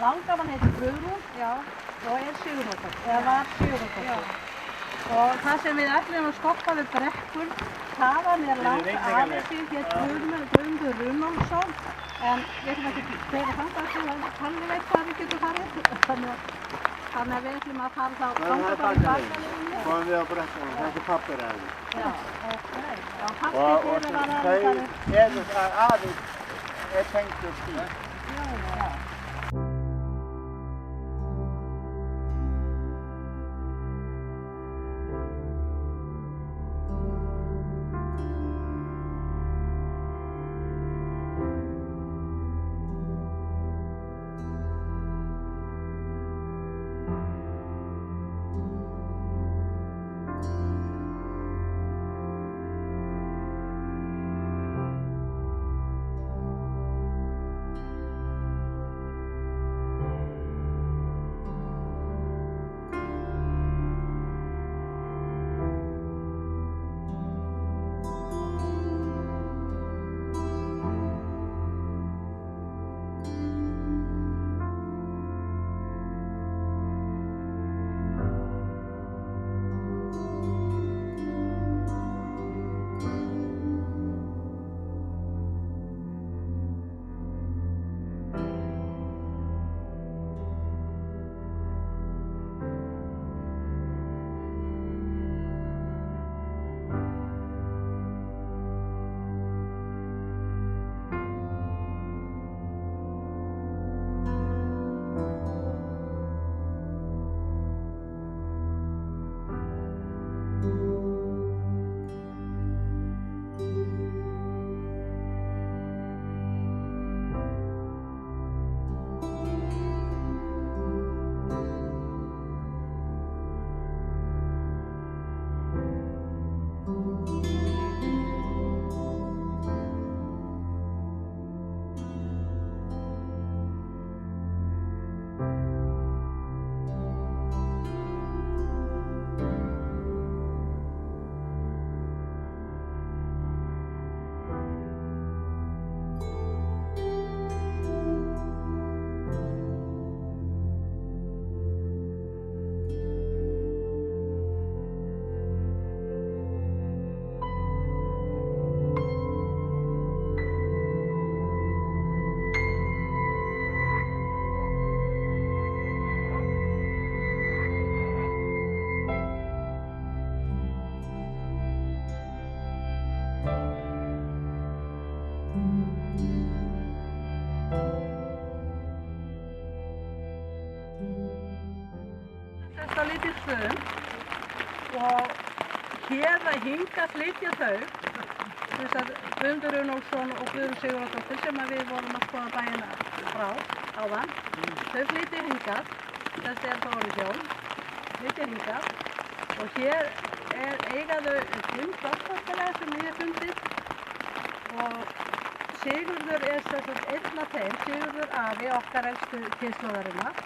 Langaman heitir Guðrún, já, og Sigurðardóttir, eða var Sigurðardóttir. Og það sem við ætlum að stoppa við brekkur, þaðan langt aðeins hér Guðmundur Runólfsson, en við ætlum ekki fyrir þangað til að hann veit hvað við getum farið. Þannig að við ætlum að fara þá þangað bara í bakaleginni. Komum við á brekkuna, þetta er pappir aðeins. Já, ok. Já, pappi Og fyrir var þau eru aðeins tengdur því. Já. Þetta lítið stöðum og hingað flytja þau, Guðmundur Runólfsson og Guðrún Sigurðardóttir sem við vorum að skoða bæina frá áðan. Þau flytja hingað, þessi þá orðið hjón, flytja hingað og hér eiga þau 5 starfsfólkalega sem ég hef fundið og Sigurður einn af þeim, Sigurður afi, okkar elstu kynslóðarinnar.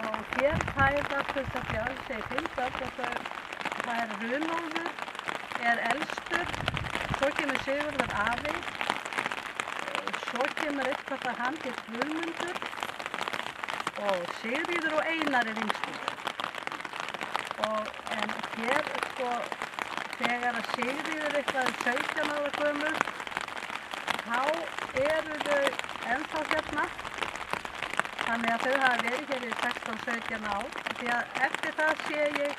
Og hér fæðast þess að ég segi 5 börn og það Runólfur, elstur, svo kemur Sigurður afi, svo kemur eitthvað að hann til Guðmundur og Sigríður og Einar yngstur. En hér þegar að Sigríður eitthvað 17 ára gömul, þá eru þau ennþá hérna. Þannig að þau hafa verið hér í 16-17 ár. Því að eftir það sé ég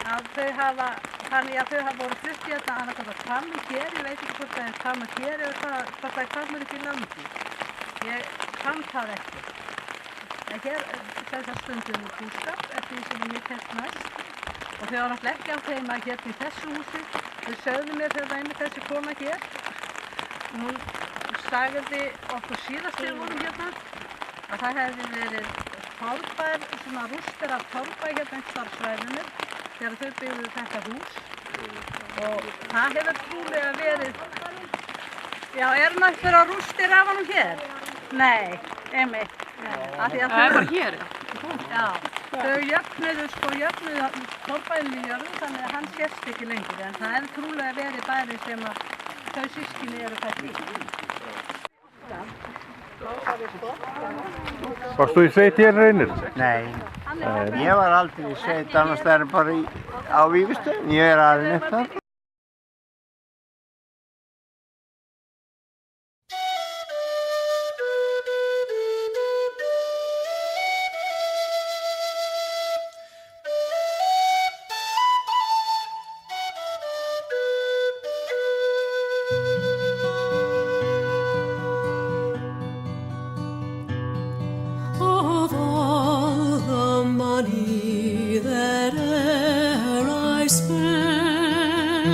að þau hafa voru flutt hérna annað Hvammur hér, ég veit ekki hvort það Hvammur hér eða hvort það Hvammur upp í landi. Ég kann það ekki. En hér þessar stundum búskap eftir því sem ég kemst næst. Og þau hafa náttúrulega ekki átt heima hérna í þessu húsi. Þau sögðu mér þegar einmitt þessi kona hér. Hún sagði okkur síðast þegar við vorum hérna að það hefði verið torfbær, svona rústir af torfbær hérna einhvers staðar á svæðinu þegar þau byggðu þetta hús. Og það hefur trúlega verið, já, eru einhverja rústir af honum hér? Nei, einmitt. Það er bara hér? Já, þau jöfnuðu torfbærinu í jörðu þannig að hann sést ekki lengur en það hefur trúlega verið bæri sem að þau systkini eru fætt í. Varst þú í sveit hér Reynir? Nei, ég var aldrei í sveit annars það er bara á Vífilsstöðum. Ég er alveg upp þar. Of all the money that e'er I spent,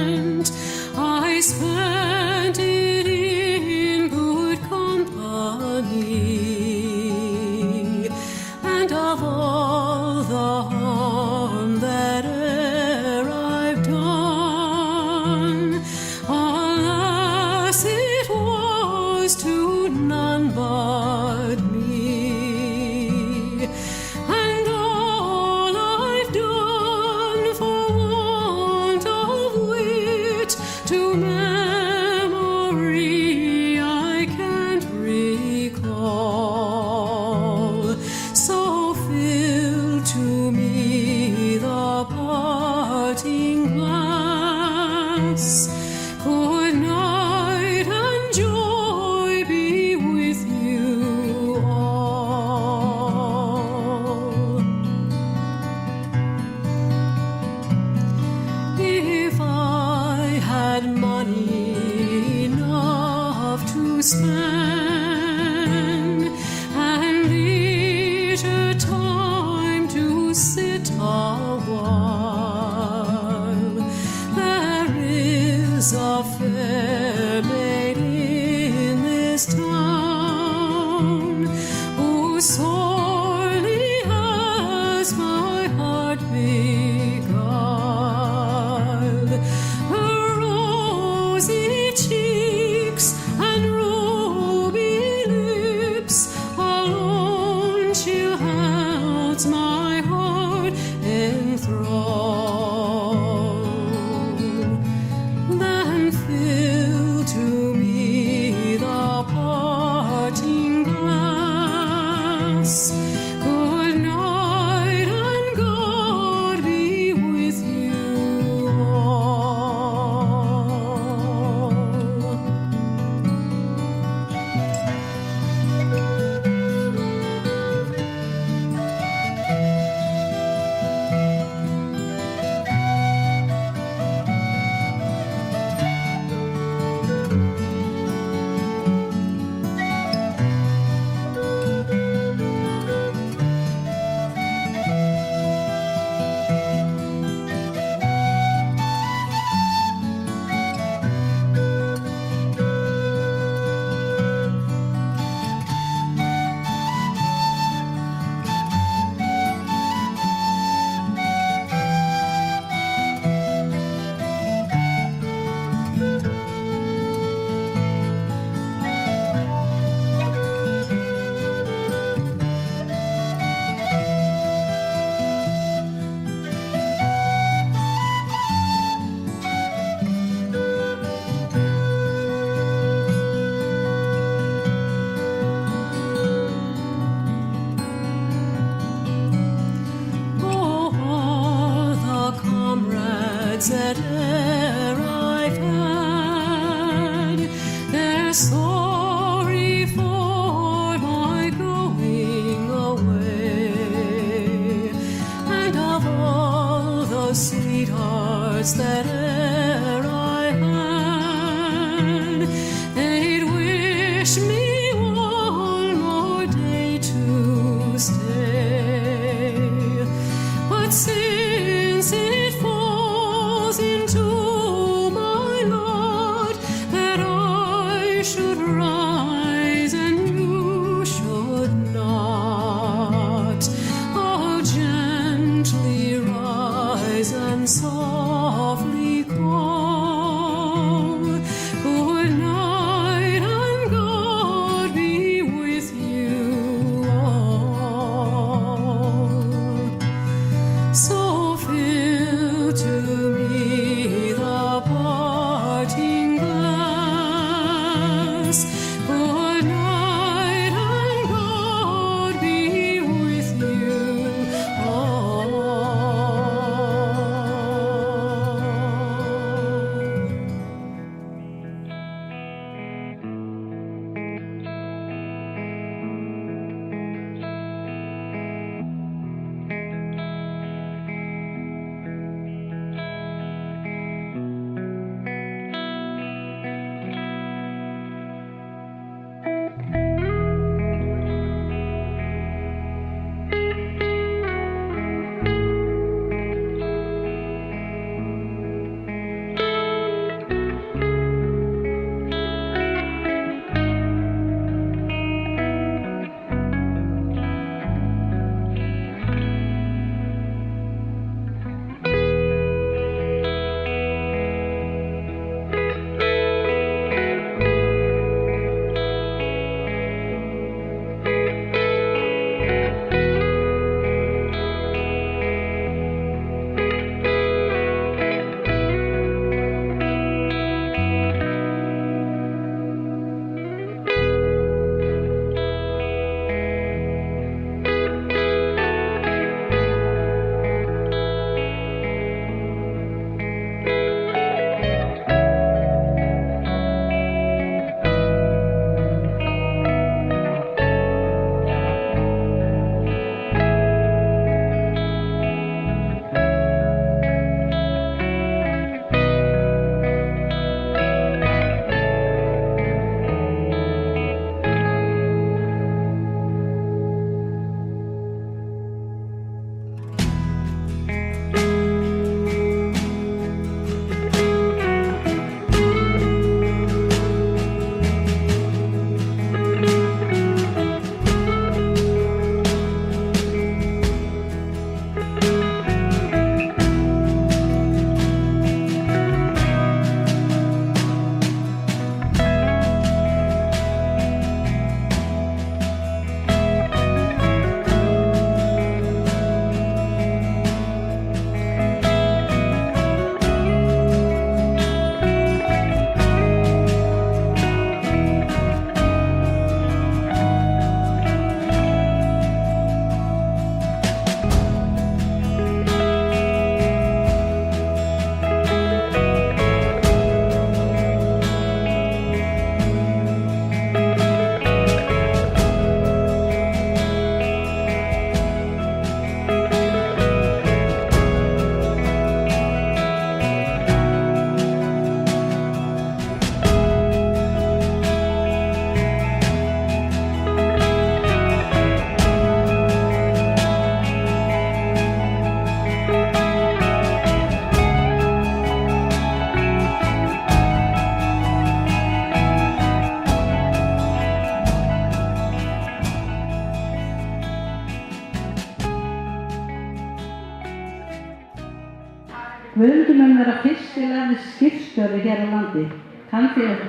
Guðmundur mun vera fyrsti lærði skipstjóri hér á landi. Hann fékk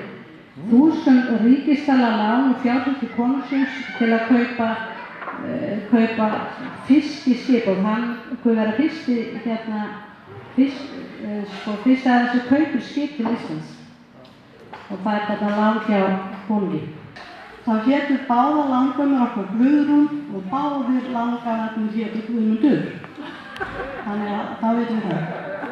1000 ríkisdala lán og fjárfesti konungs síns til að kaupa fiskiskip og hann kunne vera fyrsti fyrst að þessu kaupir skip til Íslands og fær þetta lán hjá konungi. Þá hétu báða langömmur okkar Guðrún og báðir langafarnir hétu Guðmundur. Þannig að þá veitum við það.